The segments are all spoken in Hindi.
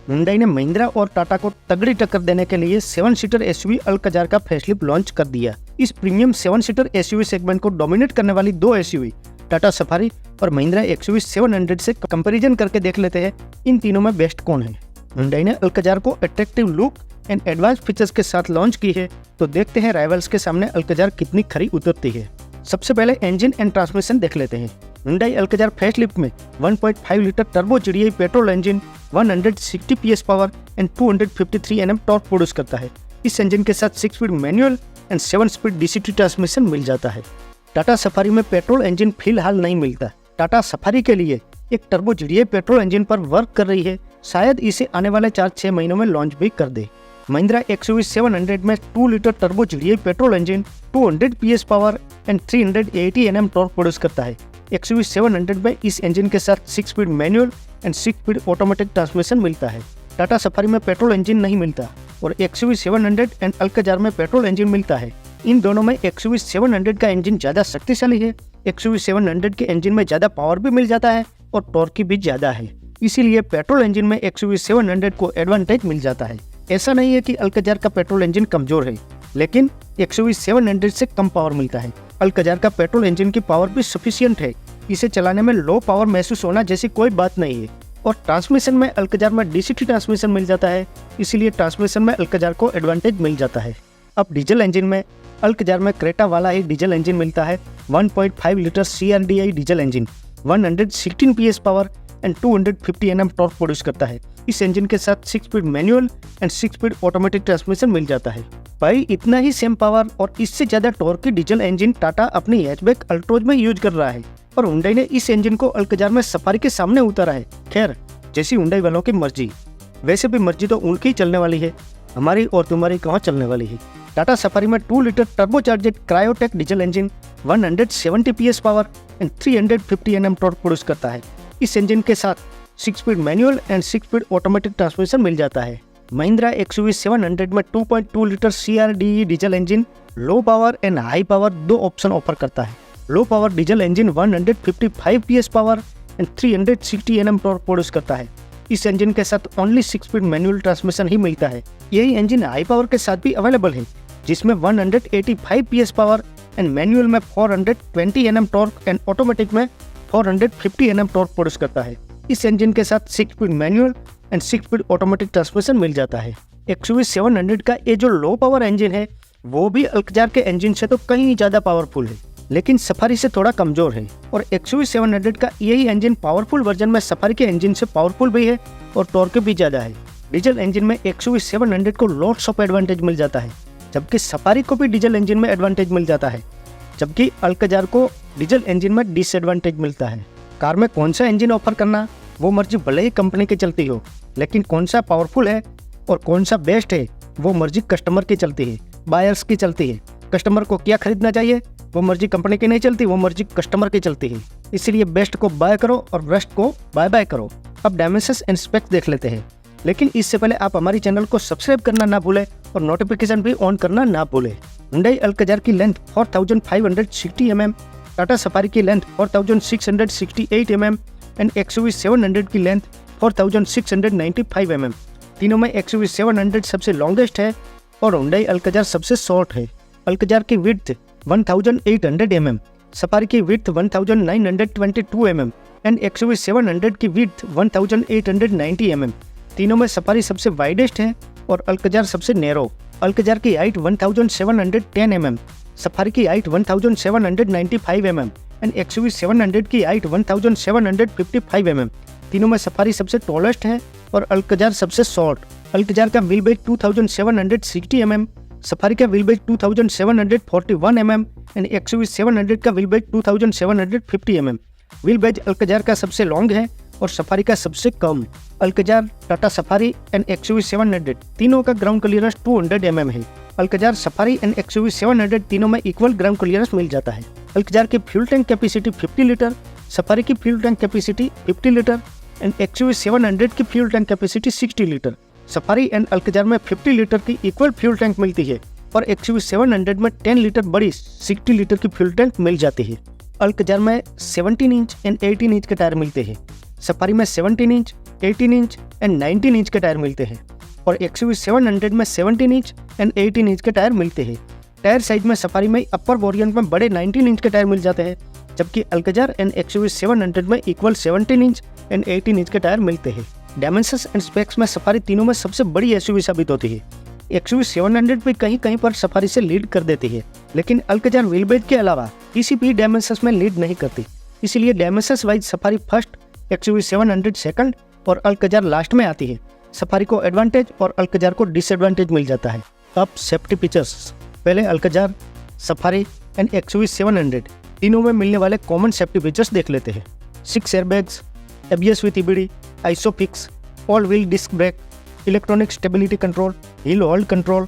हुंडई ने महिंद्रा और टाटा को तगड़ी टक्कर देने के लिए 7 सीटर एसयूवी अल्कजार का फेसलिफ्ट लॉन्च कर दिया। इस प्रीमियम 7 सीटर एसयूवी सेगमेंट को डोमिनेट करने वाली दो एसयूवी टाटा सफारी और महिंद्रा एक्सयूवी 700 से कंपैरिजन करके देख लेते हैं इन तीनों में बेस्ट कौन है। हुंडई ने अल्कजार को attractive look and advance features के साथ लॉन्च की है, तो देखते हैं राइवल्स के सामने अल्कजार कितनी खरी उतरती है। सबसे पहले इंजन एंड ट्रांसमिशन देख लेते हैं। हुंडई अल्कजार फेसलिफ्ट में 1.5 litre turbo GDI petrol engine 160 PS power and 253 Nm torque produce करता है। इस इंजन के साथ 6 speed manual and 7 speed DCT transmission मिल जाता है। टाटा सफारी में पेट्रोल इंजन फिलहाल नहीं मिलता। टाटा सफारी के लिए एक टर्बो जीडीआई पेट्रोल इंजन पर वर्क कर रही है, शायद इसे आने वाले 4-6 महीनों में लॉन्च भी कर दे। महिंद्रा एक्सयूवी 700 में 2 litre turbo GDI petrol engine 200 PS power and 380 Nm torque produce करता है। एक्सयूवी 700 में इस इंजन के साथ 6 speed manual and 6 speed automatic transmission मिलता है। टाटा सफारी में पेट्रोल इंजन नहीं मिलता और एक्सयूवी 700 एंड अल्कजार में पेट्रोल इंजन मिलता है। इन दोनों में एक्सयूवी 700 का इंजन ज्यादा शक्तिशाली है। एक्सयूवी 700 के इंजन में ज्यादा पावर भी मिल जाता है और टॉर्क भी ज्यादा है, इसीलिए पेट्रोल इंजन में एक्सयूवी 700 को एडवांटेज मिल जाता है। ऐसा नहीं है कि अल्कजार का पेट्रोल इंजन कमजोर है, लेकिन एक्सयूवी 700 से कम पावर मिलता है। अल्कजार का पेट्रोल इंजन की पावर भी सफिशिएंट है, इसे चलाने में लो पावर महसूस होना जैसी कोई बात नहीं है। और ट्रांसमिशन में अल्कजार में DCT ट्रांसमिशन मिल जाता है, इसीलिए ट्रांसमिशन में अल्कजार को एडवांटेज मिल जाता है। अब डीजल इंजन में अल्कजार में क्रेटा वाला ही डीजल इंजन मिलता है। 1.5 litre CRDI diesel engine 116 PS power and 250 Nm torque produce करता है। इस इंजन के साथ 6 speed manual and 6 speed automatic transmission मिल जाता है। भाई इतना ही सेम पावर और इससे ज्यादा टॉर्क की डीजल इंजन टाटा अपनी हैचबैक अल्ट्रोज में यूज कर रहा है और हुंडई ने इस इंजन को अल्कजार में सफारी के सामने उतारा है। खैर, जैसी हुंडई वालों की मर्जी, वैसे भी मर्जी तो उनकी चलने वाली है, हमारी और तुम्हारी कहाँ चलने वाली है। टाटा सफारी में 2 litre turbocharged Kryotec diesel engine 170 PS power and 350 Nm torque produce करता है। इस इंजन के साथ 6 speed manual and 6 speed automatic transmission मिल जाता है। महिंद्रा एक्सयूवी 700 में 2.2 litre CRDE diesel engine low power and high power दो ऑप्शन ऑफर करता है। Low power diesel engine 155 PS power and 360 Nm torque produce करता है। इस इंजन के साथ ओनली 6 स्पीड मैनुअल ट्रांसमिशन ही मिलता है। यही इंजन हाई पावर के साथ भी अवेलेबल है, जिसमें 185 PS पावर एंड मैनुअल में 420 Nm टॉर्क एंड ऑटोमेटिक में 450 Nm टॉर्क प्रोड्यूस करता है। इस इंजन के साथ 6 speed manual and 6 speed automatic transmission मिल जाता है। एक्सयूवी 700 का ये जो लो पावर इंजन है वो भी अल्कजार के इंजन से तो कहीं ज्यादा पावरफुल है, लेकिन सफारी से थोड़ा कमजोर है। और एक्सयूवी 700 का यही इंजन पावरफुल वर्जन में सफारी के इंजन से पावरफुल भी है और टॉर्क भी ज्यादा है। डीजल इंजन में एक्सयूवी 700 को लॉट्स ऑफ एडवांटेज मिल जाता है, जबकि सफारी को भी डीजल इंजन में एडवांटेज मिल जाता है, जबकि अल्कजार को डीजल इंजन में डिसएडवांटेज मिलता है। कार में कौन सा इंजन ऑफर करना वो मर्जी भले ही कंपनी की चलती हो, लेकिन कौन सा पावरफुल है और कौन सा बेस्ट है वो मर्जी कस्टमर की चलती है, बायर्स की चलती है। कस्टमर को क्या खरीदना चाहिए वो मर्जी कंपनी की नहीं चलती, वो मर्जी कस्टमर की चलती है। इसलिए बेस्ट को बाय करो और बेस्ट को बाय बाय करो। अब डायमेंशंस एंड स्पेक्स देख लेते हैं, लेकिन इससे पहले आप हमारी चैनल को सब्सक्राइब करना ना भूले और नोटिफिकेशन भी ऑन करना ना भूले। हुंडई अल्कजार की लेंथ 4560 mm, टाटा सफारी की लेंथ 4668 mm एंड एक्सयूवी 700 की लेंथ 4695 mm। तीनों में एक्सयूवी 700 सबसे लॉन्गेस्ट है और हुंडई अल्कजार सबसे शॉर्ट है। अल्कजार की विड्थ 1800 mm, सफारी की विड्थ 1922 mm एंड एक्सयूवी 700 की विड्थ 1890 mm। तीनों में सफारी सबसे वाइडेस्ट है और अल्कजार सबसे नैरो। अल्कजार की हाइट 1710 mm, सफारी की हाइट 1795 mm एंड एक्सयूवी 700 की हाइट 1755 mm। तीनों में सफारी सबसे टॉलेस्ट है और अल्कजार सबसे शॉर्ट। अल्कजार का व्हील बेस 2760 mm, सफारी का wheel base 2741 mm and XUV 700 का wheel base 2750 mm। Wheel base Alcazar का सबसे लॉन्ग है और सफारी का सबसे कम। Alcazar, Tata Safari and XUV 700 तीनों का ग्राउंड क्लियरेंस 200 mm है। अल्कजार, सफारी एंड एक्सयूवी 700 तीनों में इक्वल ग्राउंड क्लियरेंस मिल जाता है। अल्कजार की fuel tank capacity 50 litre, Safari की fuel tank capacity 50 litre and XUV 700 की fuel tank capacity 60 litre. Safari and Alcazar में 50 लीटर की इक्वल फ्यूल टैंक मिलती है और एक्सयूवी 700 में 10 लीटर बड़ी 60 लीटर की फ्यूल टैंक मिल जाती है। अल्कजार में 17 इंच एंड 18 इंच के टायर मिलते हैं। सफारी में 17 इंच, 18 इंच एंड 19 इंच के टायर मिलते हैं और XUV 700 में 17 इंच एंड 18 इंच के टायर मिलते हैं। टायर साइज में सफारी में अपर वेरिएंट में बड़े 19 इंच के टायर मिल जाते हैं, जबकि अल्काजार एंड XUV 700 में इक्वल 17 इंच एंड 18 इंच के टायर मिलते हैं। डायमेंशंस एंड स्पेक्स में सफारी तीनों में सबसे बड़ी SUV साबित होती है। XUV 700 भी कहीं कहीं पर सफारी से लीड कर देती है, लेकिन अल्काजार व्हीलबेस के अलावा किसी भी डायमेंशंस में लीड नहीं करती। इसीलिए dimensions wise safari first, XUV 700 second और अल्काजार लास्ट में आती है। सफारी को एडवांटेज और अल्काजार को डिसएडवांटेज मिल जाता है। अब सेफ्टी फीचर्स, पहले अल्काजार, सफारी एंड XUV 700 तीनों में मिलने वाले कॉमन सेफ्टी फीचर्स देख लेते हैं। 6 airbags, ABS with EBD, isofix, all wheel disc brake, electronic stability control, hill hold control,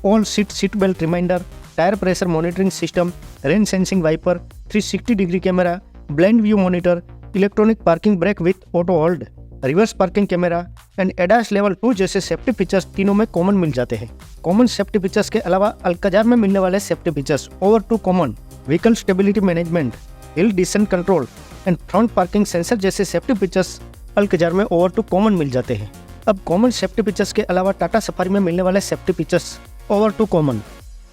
all seat belt reminder, tyre pressure monitoring system, rain sensing wiper, 360 degree camera, blind view monitor, electronic parking brake with auto hold, reverse parking camera and ADAS level 2 जैसे सेफ्टी फीचर्स तीनों में कॉमन मिल जाते हैं। कॉमन सेफ्टी फीचर्स के अलावा अल्काजार में मिलने वाले safety features over to common, vehicle stability management, hill descent control and front parking sensor जैसे सेफ्टी फीचर्स अल्काजार में ओवर टू कॉमन मिल जाते हैं। अब कॉमन सेफ्टी फीचर्स के अलावा टाटा सफारी में मिलने वाले safety features over to common,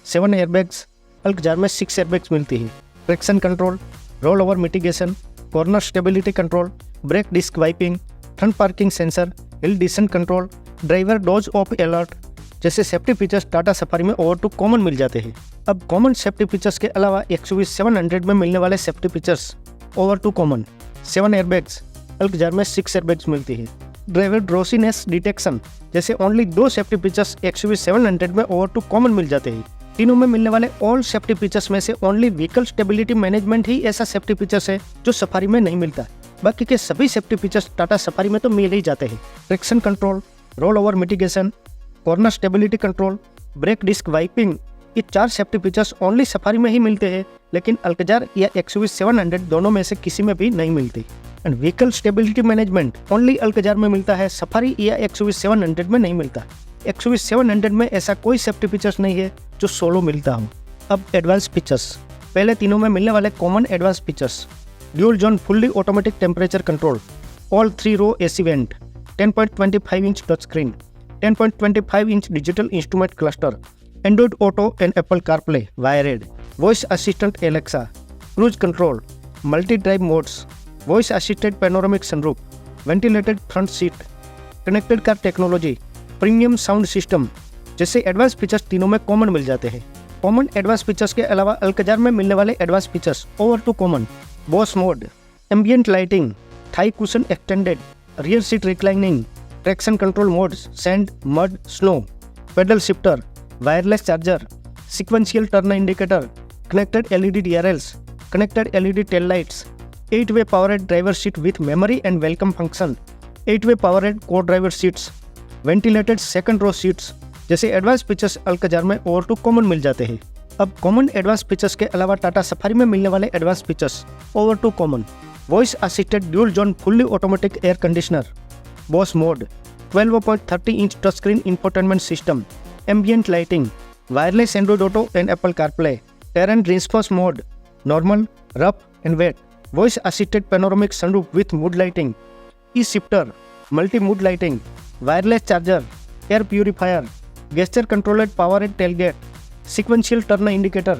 7 airbags, Alcazar में 6 एयरबैग्स मिलती है, traction control, roll over mitigation, corner stability control, brake disc wiping, front parking sensor, hill descent control, driver doze off alert जैसे सेफ्टी फीचर्स टाटा सफारी में ओवर टू कॉमन मिल जाते हैं। अब कॉमन सेफ्टी फीचर्स के अलावा XUV 700 में मिलने वाले safety features over to common, 7 airbags, Alcazar में 6 एयरबैग्स मिलती है, ड्राइवर ड्रोसीनेस डिटेक्शन जैसे ओनली 2 सेफ्टी फीचर्स XUV 700 में ओवर टू कॉमन मिल जाते हैं। तीनों में मिलने वाले ऑल सेफ्टी फीचर्स में से ओनली व्हीकल स्टेबिलिटी मैनेजमेंट ही ऐसा सेफ्टी फीचर्स है जो सफारी में नहीं मिलता। बाकी के सभी सेफ्टी फीचर्स टाटा सफारी में तो मिल ही जाते हैं। Traction control, roll over mitigation, corner stability control, brake disc wiping, ये 4 सेफ्टी फीचर्स ओनली सफारी में ही मिलते हैं, लेकिन अल्काजार या XUV 700 दोनों में से किसी में भी नहीं मिलती। And vehicle stability management only Alcazar में मिलता है, सफारी या XUV 700 में नहीं मिलता। XUV 700 में ऐसा कोई सेफ्टी फीचर्स नहीं है जो सोलो मिलता हो। अब एडवांस फीचर्स, पहले तीनों में मिलने वाले common advance features, dual zone fully automatic temperature control, all 3 row AC vent, 10.25 inch touch screen, 10.25 inch digital instrument cluster, Android Auto and Apple CarPlay wired, voice assistant Alexa, cruise control, multi drive modes, voice assisted panoramic sunroof, ventilated front seat, connected car technology, premium sound system जैसे एडवांस फीचर्स तीनों में कॉमन मिल जाते हैं। कॉमन एडवांस फीचर्स के अलावा अल्काजार में मिलने वाले advance features over to common, boss mode, ambient lighting, thigh cushion extended, rear seat reclining, traction control modes, sand, mud, snow, paddle shifter, wireless charger, sequential turn indicator, connected LED DRLs, connected LED tail lights, 8-way powered driver seat with memory and welcome function, 8-way powered co-driver seats, ventilated second row seats जैसे एडवांस फीचर्स अल्काजार में ओवर टू कॉमन मिल जाते हैं। अब कॉमन एडवांस फीचर्स के अलावा टाटा सफारी में मिलने वाले advance features over to common, voice assisted dual zone fully automatic air conditioner, boss mode, 12.30 inch touch screen infotainment system, ambient lighting, wireless Android Auto and Apple CarPlay, terrain response mode, normal, rough and wet, voice assisted panoramic sunroof with mood lighting, e shifter, multi mood lighting, wireless charger, air purifier, gesture controlled powered tailgate, sequential turn indicator,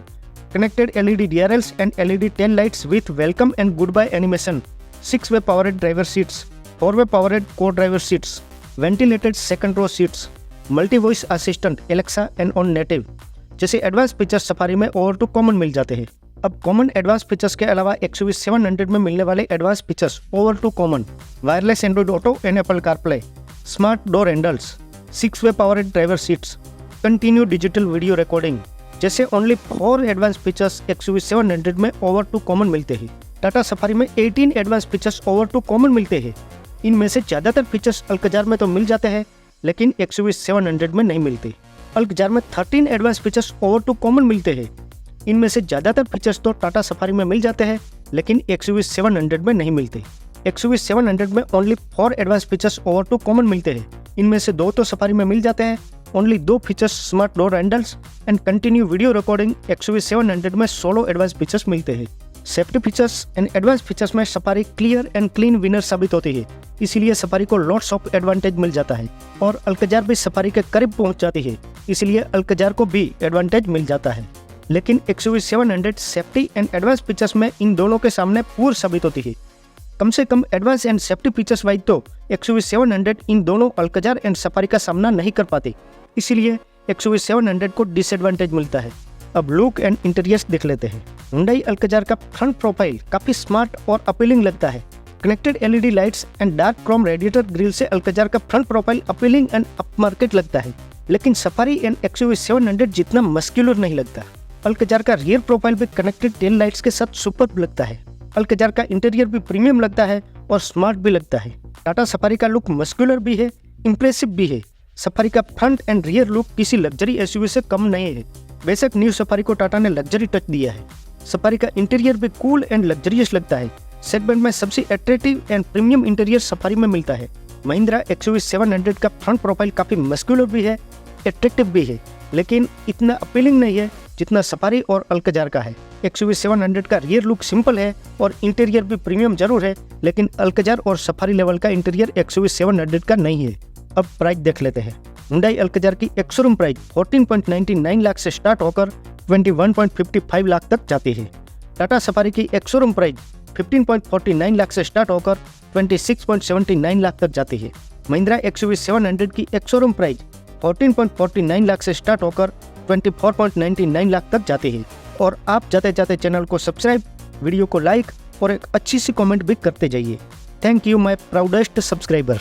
connected LED DRLs and LED tail lights with welcome and goodbye animation, 6-way powered driver seats, 4-way powered co-driver seats, ventilated second row seats, multi-voice assistant Alexa and on native जैसे एडवांस फीचर्स सफारी में ओवर टू कॉमन मिल जाते हैं। अब कॉमन एडवांस फीचर्स के अलावा XUV 700 में मिलने वाले advance features over to common, wireless Android Auto and Apple CarPlay, smart door handles, 6-way powered driver seats, continue digital video recording जैसे ओनली 4 एडवांस फीचर्स XUV 700 में ओवर टू कॉमन मिलते हैं। टाटा सफारी में 18 advance features over to common मिलते हैं। इनमें से ज़्यादातर फीचर्स अल्काजार में तो मिल जाते हैं, लेकिन XUV 700 में नहीं मिलते। अल्काजार में 13 advance features over to common मिलते हैं। इनमें से ज़्यादातर फीचर्स तो टाटा सफारी में मिल जाते हैं, लेकिन XUV 700 में नहीं मिलते। XUV 700 में only 4 advance features over to common मिलते हैं। इनमें से 2 तो सफारी में मिल जाते हैं। Only 2 features smart door handles and continue video recording XUV 700 में 16 एडवांस फीचर्स मिलते हैं। Safety features and advance features में Safari clear and clean winner साबित होती है, इसीलिए सफारी को लॉट्स ऑफ एडवांटेज मिल जाता है। और अल्कजार भी सफारी के करीब पहुंच जाती है, इसलिए अल्कजार को भी एडवांटेज मिल जाता है। लेकिन XUV 700 safety and advance features में इन दोनों के सामने पूर्ण साबित होती है। कम से कम advance and safety features wise तो XUV 700 इन दोनों अल्कजार एंड सफारी का सामना नहीं कर पाते, इसीलिए XUV 700 को डिसएडवांटेज मिलता है। अब लुक एंड इंटीरियर्स देख लेते हैं। हुंडई अल्कजार का फ्रंट प्रोफाइल काफी स्मार्ट और अपीलिंग लगता है। Connected LED lights and dark Chrome radiator grille से अल्कजार का front profile appealing and upmarket लगता है, लेकिन सफारी एंड XUV 700 जितना मस्क्यूलर नहीं लगता। अल्कजार का रियर प्रोफाइल भी कनेक्टेड टेल लाइट्स के साथ सुपर्ब लगता है। अल्कजार का इंटीरियर भी प्रीमियम लगता है और स्मार्ट भी लगता है। टाटा सफारी का लुक मस्क्यूलर भी है, इंप्रेसिव भी है। सफारी का फ्रंट एंड रियर लुक किसी लग्जरी SUV से कम नहीं है। बेशक न्यू सफारी को टाटा ने लग्जरी टच दिया है। सफारी का इंटीरियर भी कूल एंड लग्जरियस लगता है। सेगमेंट में सबसे attractive and premium interior safari में मिलता है। महिंद्रा XUV 700 का फ्रंट प्रोफाइल काफी मस्क्यूलर भी है, अट्रैक्टिव भी है, लेकिन इतना अपीलिंग नहीं है जितना सफारी और अल्कजार का है। XUV 700 का रियर लुक सिंपल है और इंटीरियर भी प्रीमियम जरूर है, लेकिन अल्कजार और सफारी लेवल का इंटीरियर XUV 700 का नहीं है। अब प्राइस देख लेते हैं। हुंडई अल्कजार की एक्स शोरूम प्राइस 14.99 लाख से स्टार्ट होकर 21.55 लाख तक जाती है। टाटा सफारी की एक्स शोरूम प्राइस 15.49 लाख से स्टार्ट होकर 26.79 लाख तक जाती है। महिंद्रा XUV 700 की एक्स शोरूम प्राइस 14.49 लाख से स्टार्ट होकर 24.99 लाख तक जाती है। और आप जाते जाते चैनल को सब्सक्राइब, वीडियो को लाइक और एक अच्छी सी कमेंट भी करते जाइए। Thank you my proudest subscriber.